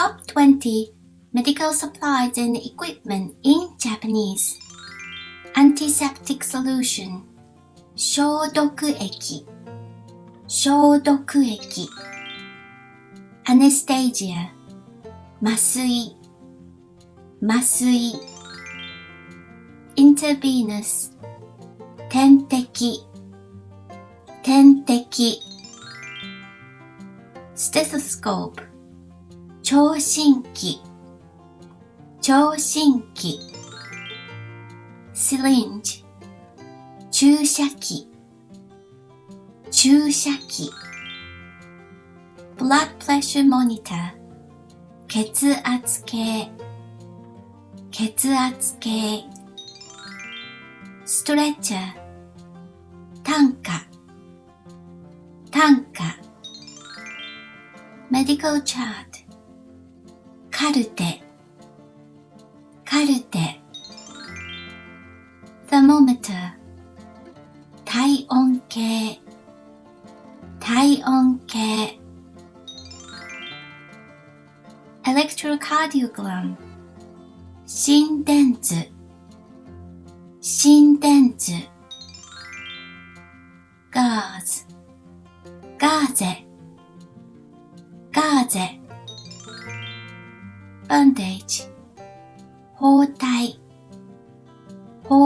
Top 20 Medical Supplies and Equipment in Japanese. Antiseptic Solution 消毒液 Anesthesia 麻酔 Intravenous 点滴 Stethoscope 聴診器 Syringe 注射器 Blood pressure monitor 血圧計 Stretcher 担架 Medical chart カルテ Thermometer 体温計 Electrocardiogram 心電図 Gauze ガーゼ Bandage 包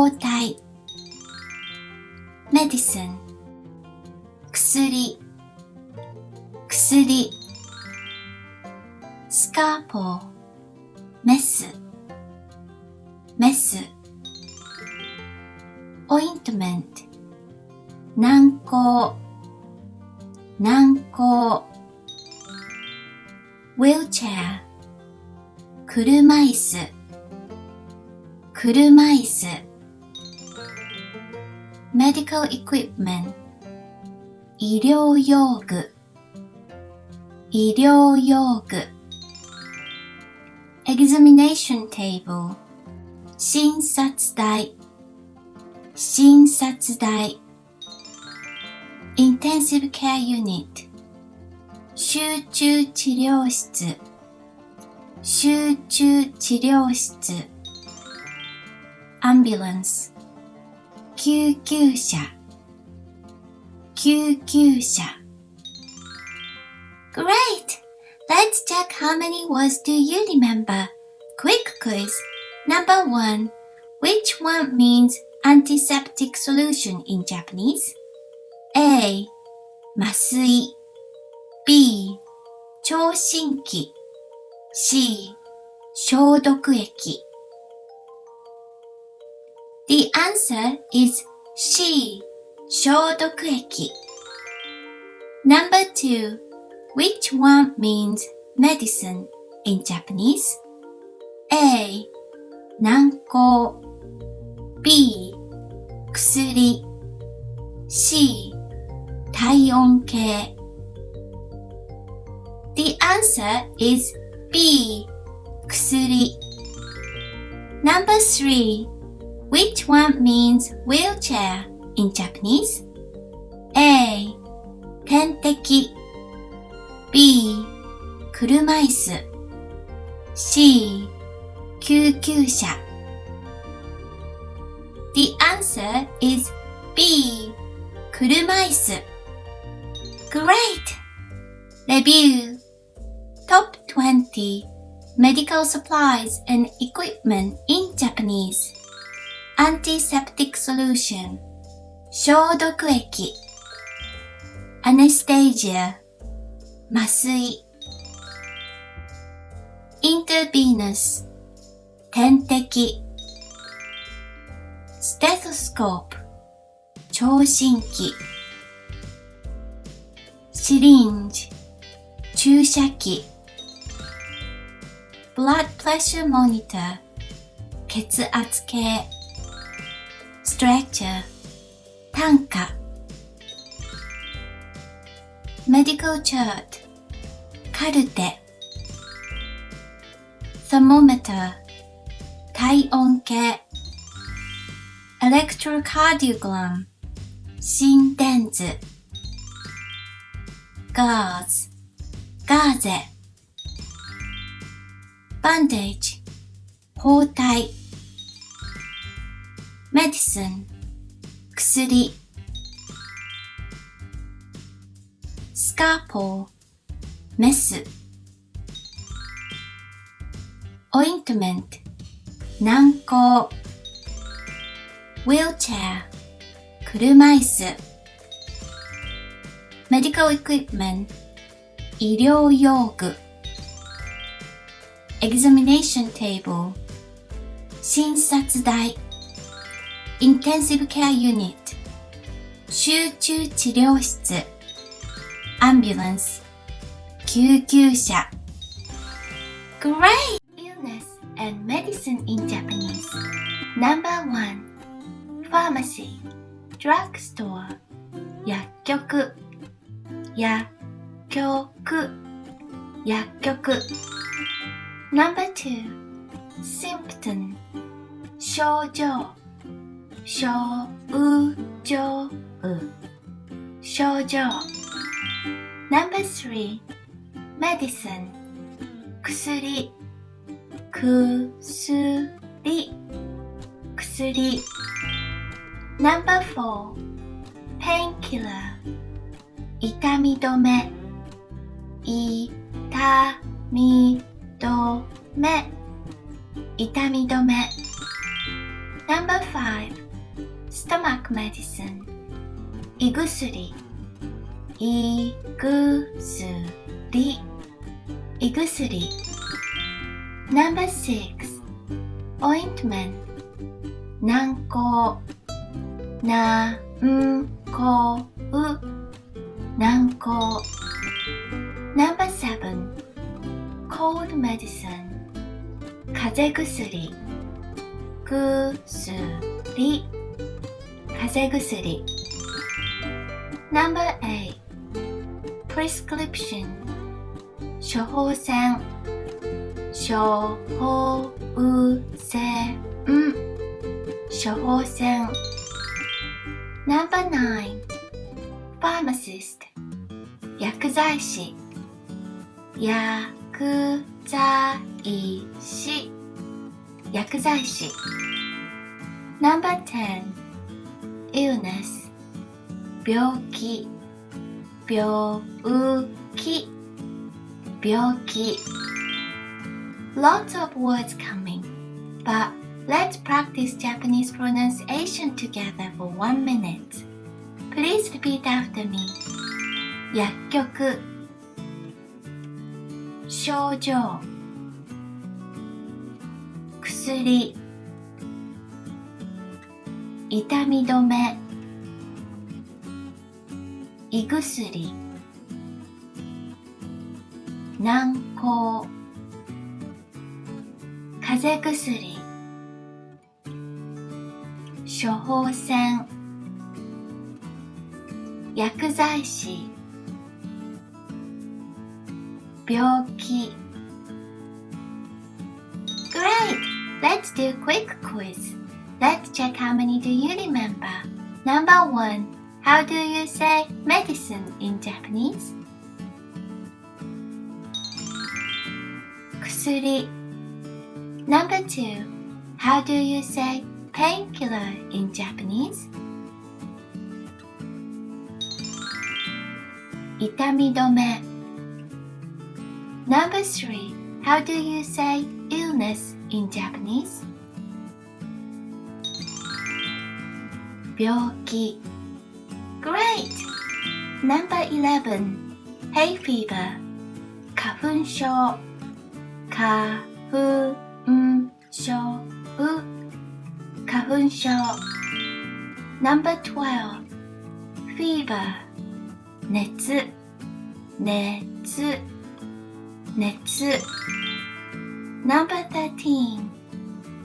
帯 Medicine 薬 Scalpel メス Ointment 軟膏 Wheelchair 車椅子 Medical equipment 医療用具 Examination table 診察台 Intensive care unit 集中治療室 Ambulance 救急車 Great! Let's check how many words do you remember. Quick quiz. Number 1. Which one means antiseptic solution in Japanese? A. 麻酔 B. 聴診器 C. 消毒液 The answer is C. 消毒液 Number 2. Which one means medicine in Japanese? A. 軟膏 B. 薬 C. 体温計 The answer is B. 薬 Number 3. Which one means wheelchair in Japanese? A. 点滴 B. 車椅子 C. 救急車 The answer is B. 車椅子 Great! Review Top 20 Medical Supplies and Equipment in Japanese Antiseptic Solution 消毒液 Anesthesia 麻酔 Intravenous 点滴 Stethoscope 聴診器 Syringe 注射器 Blood pressure monitor 血圧計 Stretcher 担架 Medical chart カルテ Thermometer 体温計 Electrocardiogram 心電図 Gauze ガーゼ bandage 包帯 medicine 薬 scalpel メス ointment 軟膏 wheelchair 車椅子 medical equipment 医療用具 examination table 診察台 intensive care unit 集中治療室 ambulance 救急車 Great! Illness and medicine in Japanese. Number 1. Pharmacy, drugstore, 薬局 薬局 薬局 Number 2. Symptom, 症状症状症状 Number 3. Medicine, 薬薬薬 Number 4. Painkiller, 痛み止め痛み止め痛み止め Number 5. Stomach medicine, 胃薬胃薬胃薬 Number 6. Ointment, 軟膏軟膏軟膏 Number 7. Cold medicine, 風邪薬薬風邪薬 Number 8. Prescription, 処方箋処方箋処方箋 Number 9. Pharmacist, 薬剤師薬剤師薬剤師 Number 10. Illness, 病気病気病気 Lots of words coming, but let's practice Japanese pronunciation together for 1 minute. Please repeat after me. 薬局症状薬痛み止め胃薬軟膏風邪薬処方箋薬剤師病気 Great! Let's do a quick quiz. Let's check how many do you remember. Number 1. How do you say medicine in Japanese? 薬 Number 2. How do you say painkiller in Japanese? 痛み止め Number 3. How do you say illness in Japanese? 病気 Great! Number 11. Hay fever 花粉症花粉症花粉症 Number 12. Fever 熱熱熱 Number 13.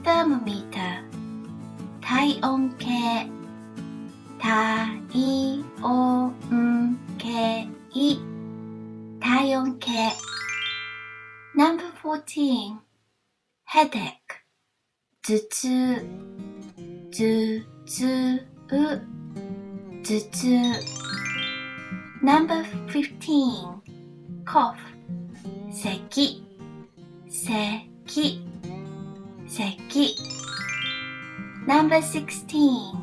Thermometer 体温計体温計体温計 Number 14. Headache 頭痛頭痛頭痛 Number 15. Cough 咳咳 Number 16.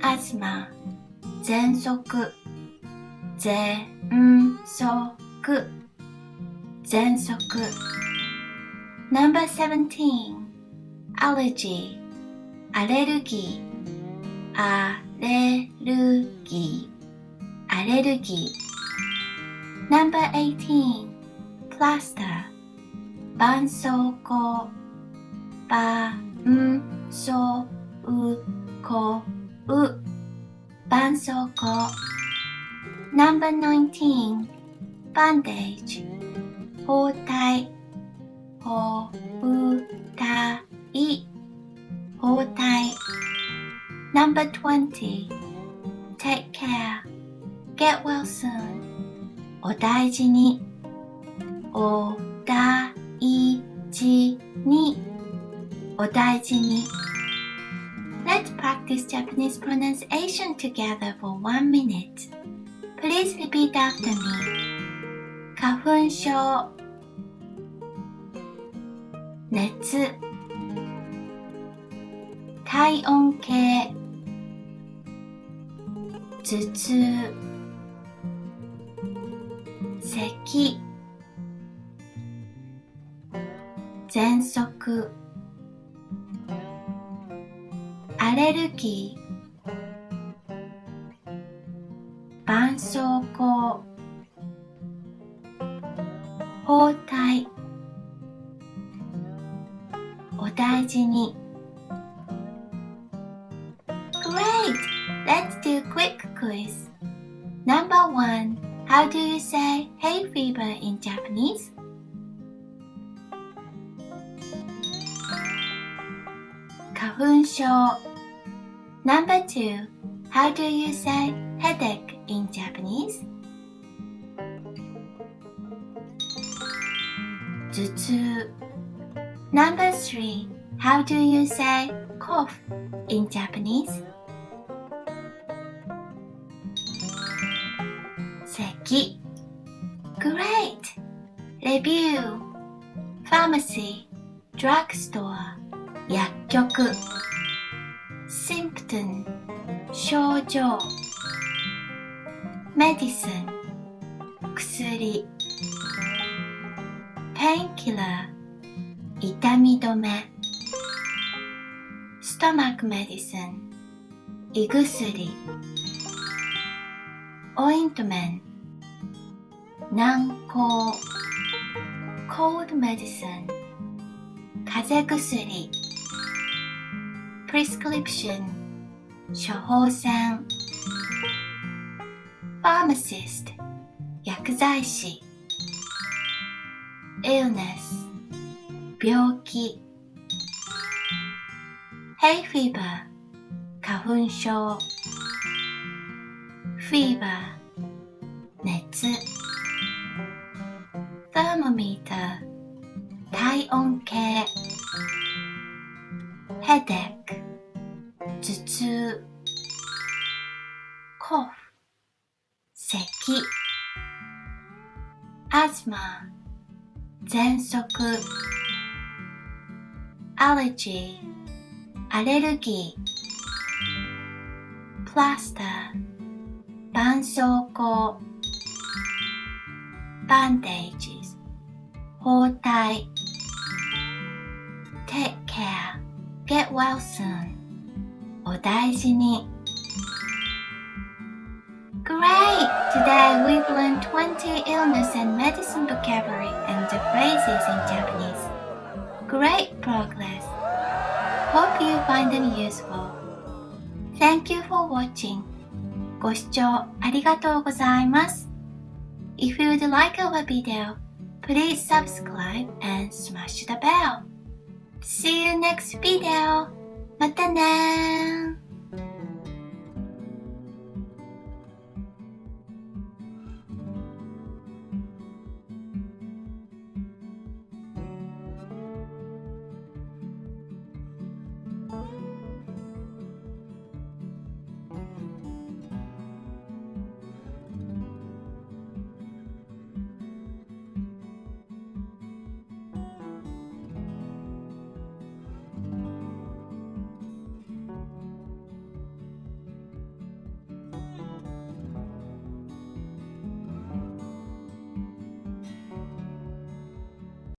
asthma 喘息喘息喘息 Number 17. allergy アレルギーアレルギーアレルギー Number 18. plaster 絆創膏絆創膏絆創膏 Number 19. bandage 包帯包帯包帯 Number 20. take care get well soon お大事にお大事にお大事に Let's practice Japanese pronunciation together for 1 minute. Please repeat after me. 花粉症熱体温計頭痛咳喘息アレルギー絆創膏包帯お大事に Great! Let's do quick quiz. Number 1. How do you say hay fever in Japanese? Kahun shou. Number 2. How do you say headache in Japanese? 頭痛 Number 3. How do you say cough in Japanese? 咳 Great! Review Pharmacy Drugstore 薬局 Symptom 症状 Medicine 薬 Painkiller 痛み止め Stomach medicine 胃薬 Ointment 軟膏 Cold medicine 風邪薬 Prescription 処方箋 Pharmacist 薬剤師 Illness 病気 Hay fever 花粉症 Fever 熱 Thermometer 体温計 Headache 頭痛 Cough 咳 Asthma 喘息 Allergy アレルギー Plaster 絆創膏 Bandages 包帯 Take care Get well soon お大事に Great! Today we've learned 20 illness and medicine vocabulary and the phrases in Japanese. Great progress! Hope you find them useful. Thank you for watching. ご視聴ありがとうございます。If you'd like our video, please subscribe and smash the bell. See you next video. またねー。